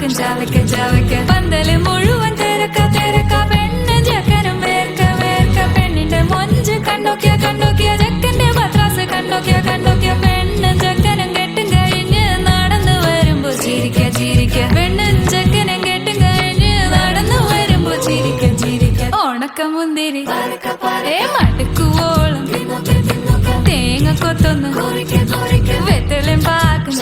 പാക്കും ചവയ്ക്ക ചവയ്ക്ക പന്തല് മുഴുവൻ തിരക്ക തിരക്ക പെണ്ണ് ചെക്കനും വേർക്ക വേർക്ക പെണ്ണിന്റെ മൊഞ്ച് കണ്ടോക്കിയ കണ്ടോക്കിയ ചെക്കന്റെ പത്രാസ് കണ്ടോക്കിയ കണ്ടോക്കിയ പെണ്ണും ചെക്കനും കെട്ടും കഴിഞ്ഞ് നടന്നു വരുമ്പോ ചിരിക്ക ചിരിക്ക പെണ്ണും ചെക്കനും കെട്ടും കഴിഞ്ഞ് നടന്നു വരുമ്പോ ചിരിക്ക ചിരിക്ക ഉണക്കമുന്തിരി മടുക്കുവോളം തേങ്ങ കൊത്തൊന്നും വെത്തലും പാക്കും